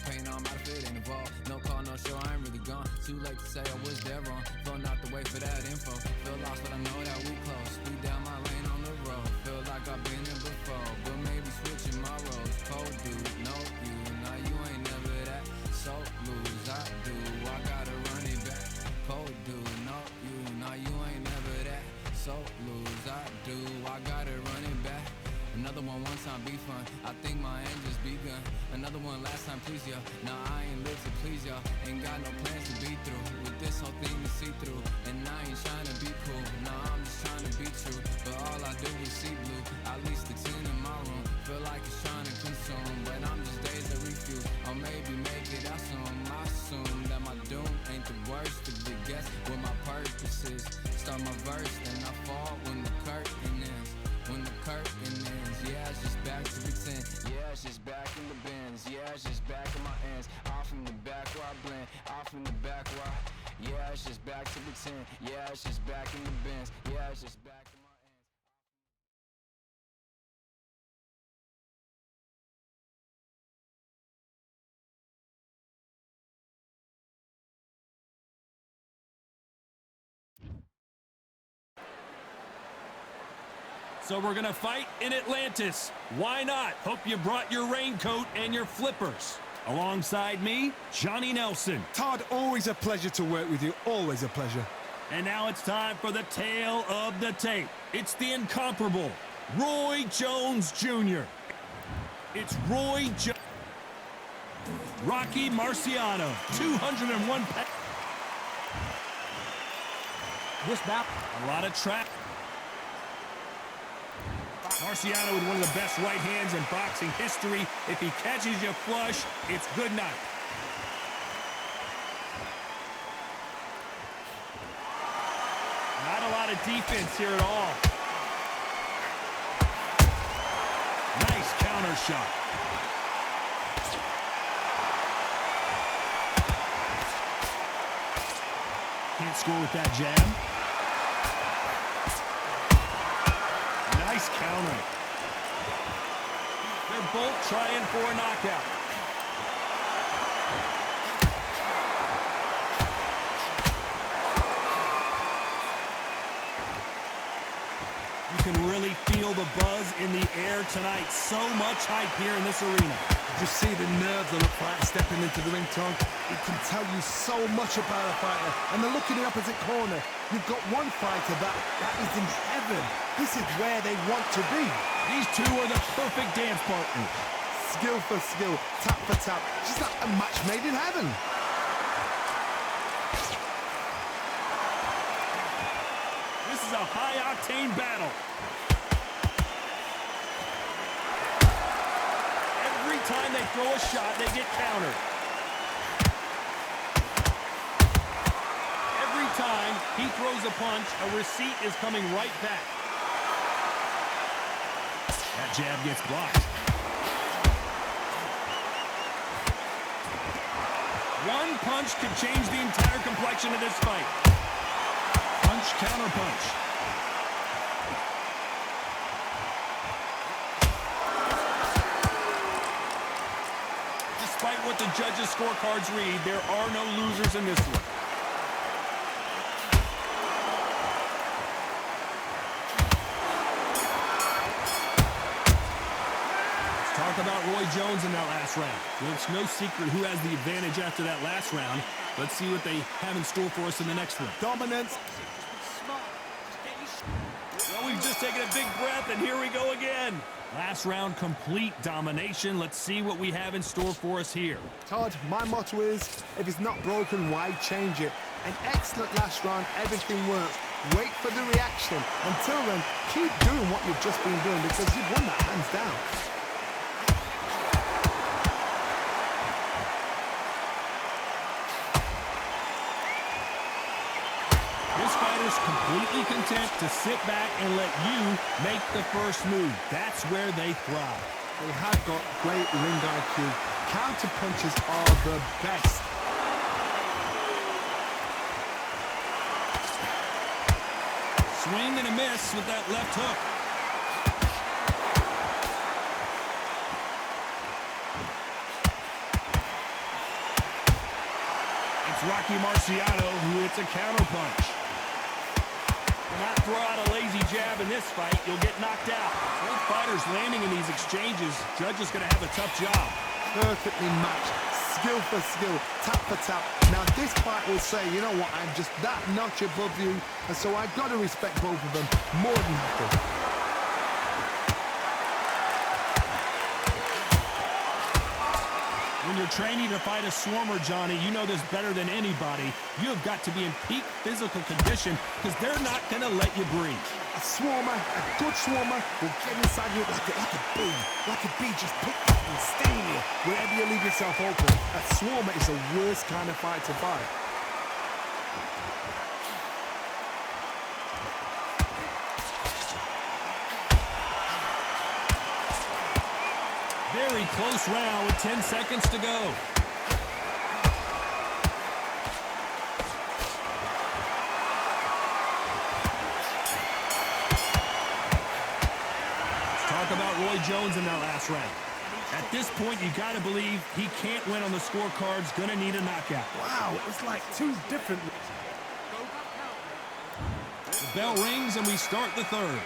pain on my fit ain't involved. No call, no show, I ain't really gone. Too late to say I was dead wrong. Filling out the way for that info. Feel lost, but I know that we close. Speed down my lane on the road. Feel like I've been in before, but maybe switching my roles. Cold dude, no you. Now you ain't never that. So lose, I do. I gotta run it back. Cold dude, no you. Now you ain't never that. So lose, I do. I gotta run it back. Another one time be fun. I think my end just begun. Another one last time please y'all. Now I ain't live to please y'all. Ain't got no plans to be through with this whole thing to see through. And I ain't trying to be cool. Nah, I'm just trying to be true. But all I do is see blue. At least the 10 in my room. Feel like it's trying to consume, but I'm just days to refuse. Or maybe make it out soon. I assume that my doom ain't the worst of the guess what my purpose is. Start my verse, then I fall when the curtain ends. When the curtain ends, yeah, it's just back to pretend. Yeah, it's just back in the bins. Yeah, it's just back in my ends. Off in the back where I blend. Off in the back where yeah, it's just back to pretend. Yeah, it's just back in the bins. Yeah, it's just back in my ends. So we're gonna fight in Atlantis. Why not? Hope you brought your raincoat and your flippers. Alongside me, Johnny Nelson. Todd, always a pleasure to work with you. Always a pleasure. And now it's time for the tale of the tape. It's the incomparable Roy Jones Jr. It's Roy Jones. Rocky Marciano, 201 pounds. This map, a lot of track. Marciano with one of the best right hands in boxing history. If he catches you flush, it's good night. Not a lot of defense here at all. Nice counter shot. Can't score with that jab. Nice counter. They're both trying for a knockout. You can really feel the buzz in the air tonight. So much hype here in this arena. You see the nerves on a fighter stepping into the ring, Tom. It can tell you so much about a fighter. And the look in the opposite corner. You've got one fighter that is in heaven. This is where they want to be. These two are the perfect dance partners. Skill for skill, tap for tap. Just like a match made in heaven. This is a high-octane battle. Every time they throw a shot, they get countered. Every time he throws a punch, a receipt is coming right back. That jab gets blocked. One punch could change the entire complexion of this fight. Punch, counter punch. Despite what the judges' scorecards read, there are no losers in this one. Talk about Roy Jones in that last round. Well, it's no secret who has the advantage after that last round. Let's see what they have in store for us in the next one. Dominance. Well, we've just taken a big breath, and here we go again. Last round, complete domination. Let's see what we have in store for us here. Todd, my motto is, if it's not broken, why change it? An excellent last round, everything works. Wait for the reaction. Until then, keep doing what you've just been doing because you've won that hands down. Completely content to sit back and let you make the first move. That's where they thrive. They have got great ring IQ. Counter punches are the best. Swing and a miss with that left hook. It's Rocky Marciano who hits a counterpunch. Do not throw out a lazy jab in this fight. You'll get knocked out. Both fighters landing in these exchanges. Judge is going to have a tough job. Perfectly matched. Skill for skill. Tap for tap. Now this fight will say, you know what, I'm just that notch above you. And so I've got to respect both of them more than happy. When you're training to fight a swarmer, Johnny, you know this better than anybody. You have got to be in peak physical condition because they're not going to let you breathe. A swarmer, a good swarmer, will get inside you like a bee. Like a bee, just pick up and stay in here wherever you leave yourself open. A swarmer is the worst kind of fight to fight. Very close round with 10 seconds to go. Talk about Roy Jones in that last round. At this point, you got to believe he can't win on the scorecards. Going to need a knockout. Wow, it was like two different... The bell rings and we start the third.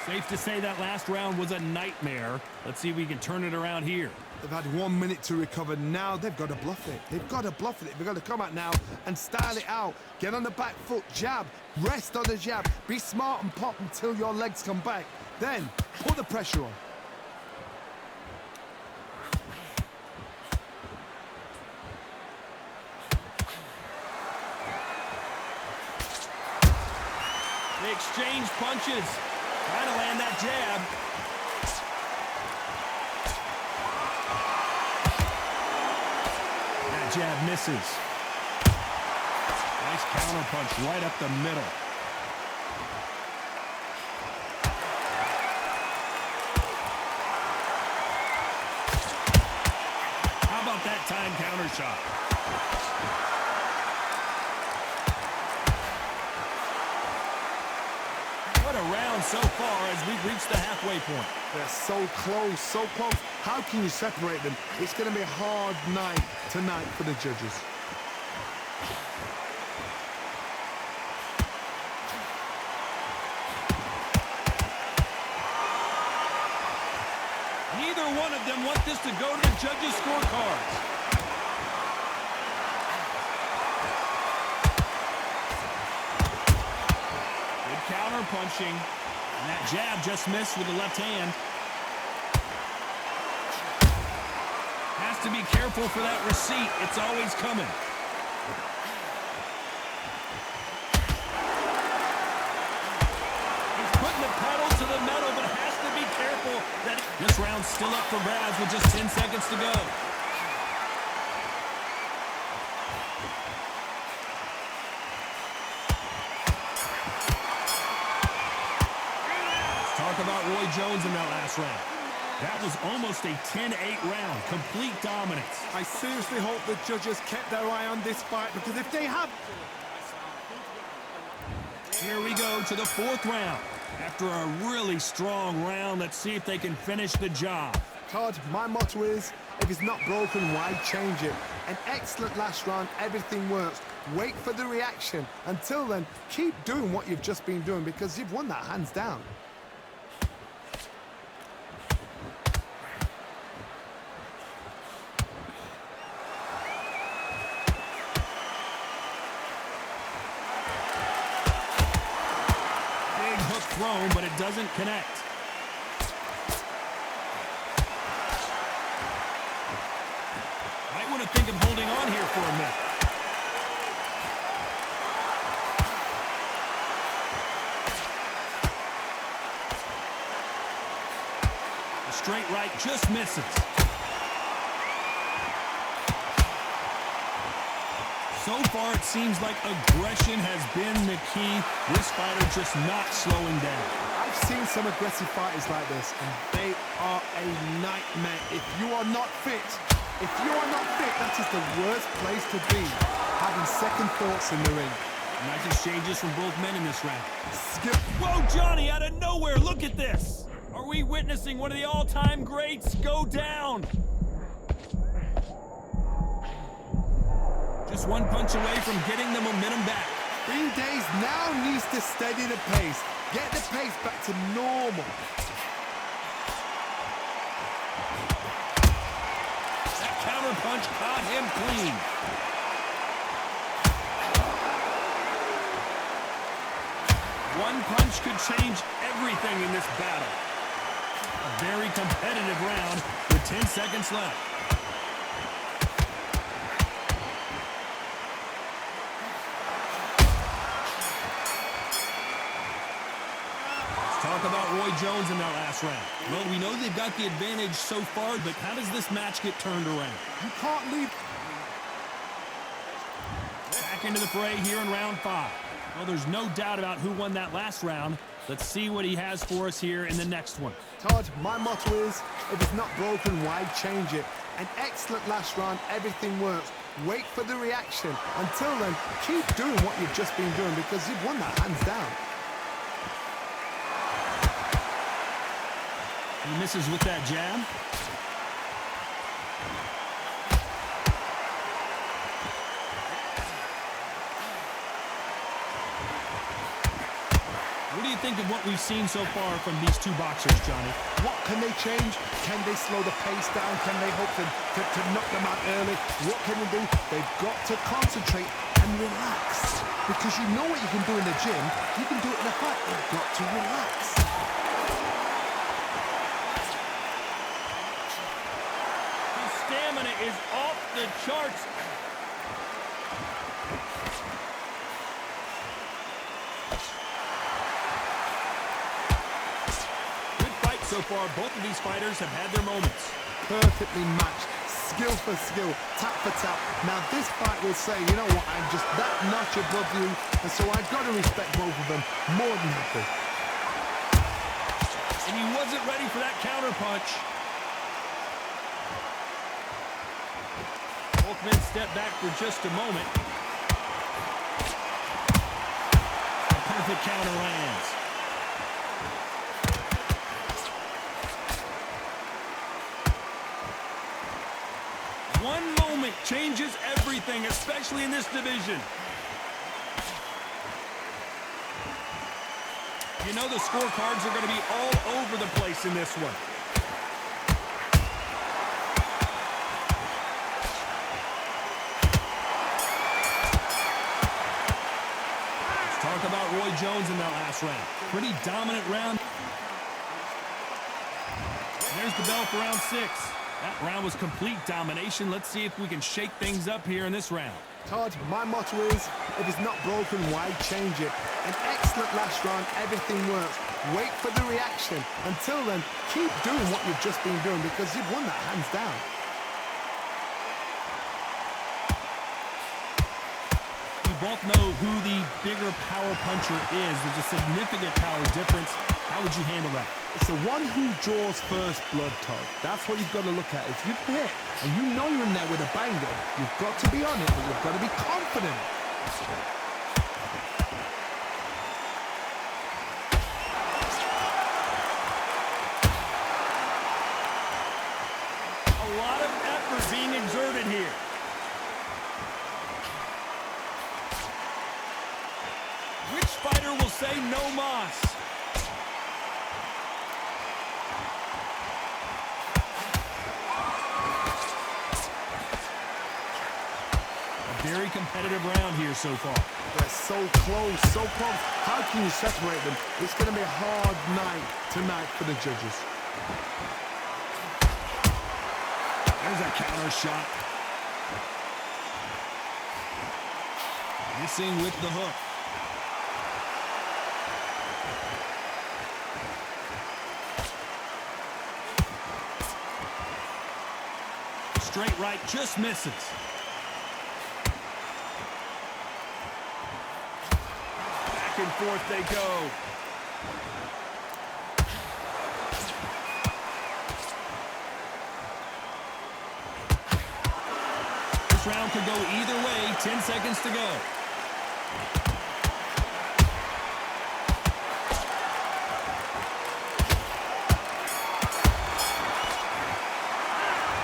Safe to say that last round was a nightmare. Let's see if we can turn it around here. They've had 1 minute to recover. Now they've got to bluff it. They've got to bluff it. They've got to come out now and style it out. Get on the back foot, jab, rest on the jab. Be smart and pop until your legs come back. Then put the pressure on. They exchange punches. Trying to land that jab. That jab misses. Nice counter punch right up the middle. How about that time counter shot? What a round so far as we've reached the halfway point. They're so close, so close. How can you separate them? It's going to be a hard night tonight for the judges. Neither one of them want this to go to the judges' scorecards. Counter punching, and that jab just missed with the left hand. Has to be careful for that receipt. It's always coming. He's putting the pedal to the metal, but has to be careful that this round's still up for grabs with just 10 seconds to go. About Roy Jones in that last round. That was almost a 10-8 round. Complete dominance. I seriously hope the judges kept their eye on this fight, because if they have... Here we go to the fourth round. After a really strong round, let's see if they can finish the job. Todd, my motto is, if it's not broken, why change it? An excellent last round, everything works. Wait for the reaction. Until then, keep doing what you've just been doing, because you've won that hands down. Thrown, but it doesn't connect. Might want to think of holding on here for a minute. The straight right just misses. So far, it seems like aggression has been the key. This fighter just not slowing down. I've seen some aggressive fighters like this, and they are a nightmare. If you are not fit, that is the worst place to be. Having second thoughts in the ring. Nice exchanges from both men in this round. Skip. Whoa, Johnny, out of nowhere, look at this. Are we witnessing one of the all-time greats go down? Just one punch away from getting the momentum back. Bean Days now needs to steady the pace. Get the pace back to normal. That counter punch caught him clean. One punch could change everything in this battle. A very competitive round with 10 seconds left. Talk about Roy Jones in that last round. Well, we know they've got the advantage so far, but how does this match get turned around? You can't leave. Back into the fray here in round 5. Well, there's no doubt about who won that last round. Let's see what he has for us here in the next one. Todd, my motto is, if it's not broken, why change it? An excellent last round, everything works. Wait for the reaction. Until then, keep doing what you've just been doing because you've won that hands down. He misses with that jab. What do you think of what we've seen so far from these two boxers, Johnny? What can they change? Can they slow the pace down? Can they hope to knock them out early? What can they do? They've got to concentrate and relax. Because you know what you can do in the gym. You can do it in a fight. You've got to relax. His stamina is off the charts. So far, both of these fighters have had their moments. Perfectly matched, skill for skill, tap for tap. Now this fight will say, you know what, I'm just that notch above you, and so I've got to respect both of them more than happy. And he wasn't ready for that counter punch. Both men step back for just a moment. A perfect counter lands. One moment changes everything, especially in this division. You know the scorecards are going to be all over the place in this one. Let's talk about Roy Jones in that last round. Pretty dominant round. There's the bell for round 6. That round was complete domination. Let's see if we can shake things up here in this round. Todd, my motto is, if it's not broken, why change it? An excellent last round, everything works. Wait for the reaction. Until then, keep doing what you've just been doing because you've won that hands down. We both know who the bigger power puncher is. There's a significant power difference. How would you handle that? It's the one who draws first blood, Todd. That's what you've got to look at. If you've hit and you know you're in there with a banger, you've got to be on it, but you've got to be confident. A lot of effort being exerted here. Which fighter will say no mas? Very competitive round here so far. They're so close, so close. How can you separate them? It's going to be a hard night tonight for the judges. There's a counter shot. Missing with the hook. Straight right just misses. Back and forth they go. This round could go either way. 10 seconds to go.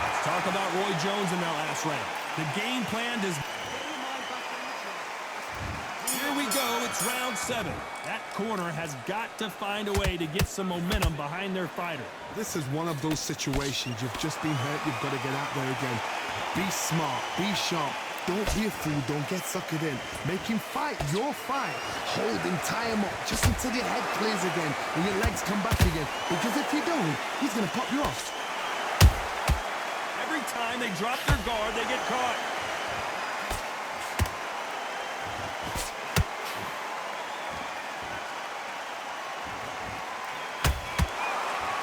Let's talk about Roy Jones in that last round. The game plan does... here we go. It's round 7. That corner has got to find a way to get some momentum behind their fighter. This is one of those situations. You've just been hurt. You've got to get out there again. Be smart. Be sharp. Don't be a fool. Don't get suckered in. Make him fight your fight. Hold him, tie him up, just until your head clears again and your legs come back again. Because if you don't, he's going to pop you off. Every time they drop their guard, they get caught.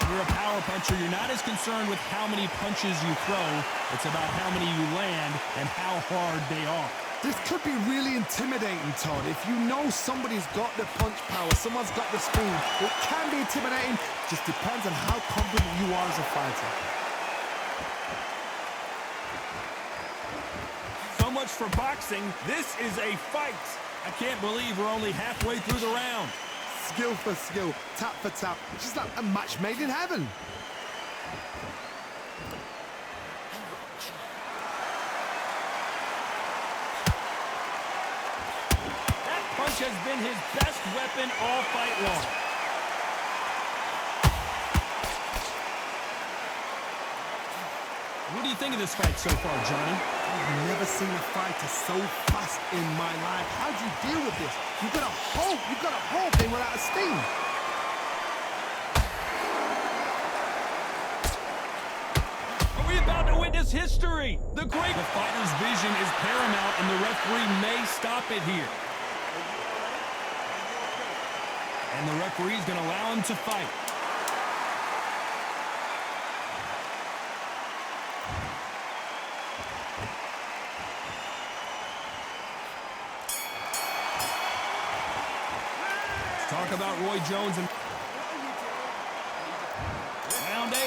You're a power puncher. You're not as concerned with how many punches you throw. It's about how many you land and how hard they are. This could be really intimidating, Todd. If you know somebody's got the punch power, someone's got the speed, it can be intimidating. Just depends on how confident you are as a fighter. So much for boxing. This is a fight. I can't believe we're only halfway through the round. Skill for skill, tap for tap. It's just like a match made in heaven. That punch has been his best weapon all fight long. What do you think of this fight so far, Johnny? I've never seen a fighter so fast in my life. How do you deal with this? You've got to hope they were out of steam. Are we about to witness history? The fighter's vision is paramount, and the referee may stop it here. And the referee's going to allow him to fight. Talk about Roy Jones and round 8,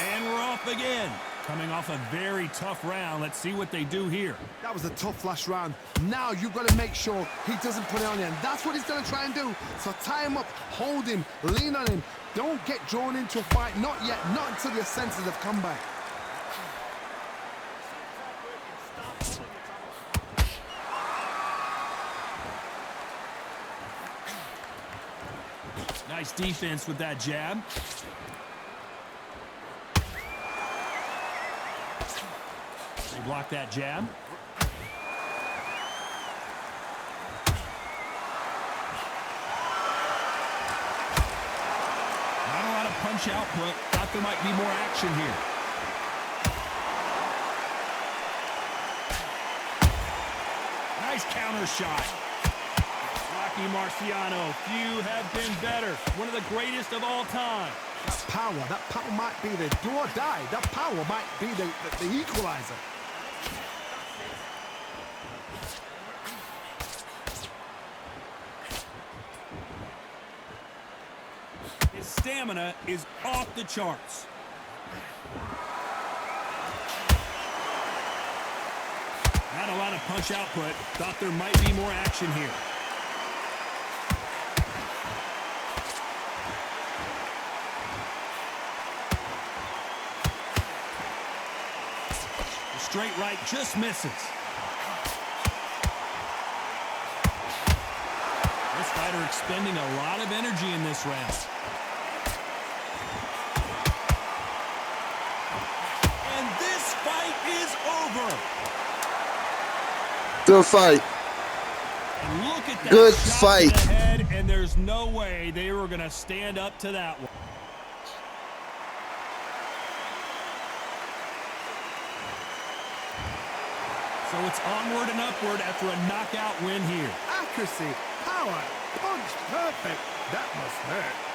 and we're off again. Coming off a very tough round. Let's see what they do here. That was a tough last round. Now you've got to make sure he doesn't put it on you, and that's what he's going to try and do. So tie him up, hold him, lean on him. Don't get drawn into a fight. Not yet. Not until your senses have come back. Nice defense with that jab. They block that jab. Not a lot of punch output. Thought there might be more action here. Nice counter shot. Rocky Marciano, few have been better. One of the greatest of all time. That power might be the do or die. That power might be the equalizer. His stamina is off the charts. Not a lot of punch output. Thought there might be more action here. Straight right just misses. This fighter expending a lot of energy in this round. And this fight is over. Good fight. And look at that Good shot fight. to the head, and there's no way they were going to stand up to that one. So it's onward and upward after a knockout win here. Accuracy, power, punch, perfect. That must hurt.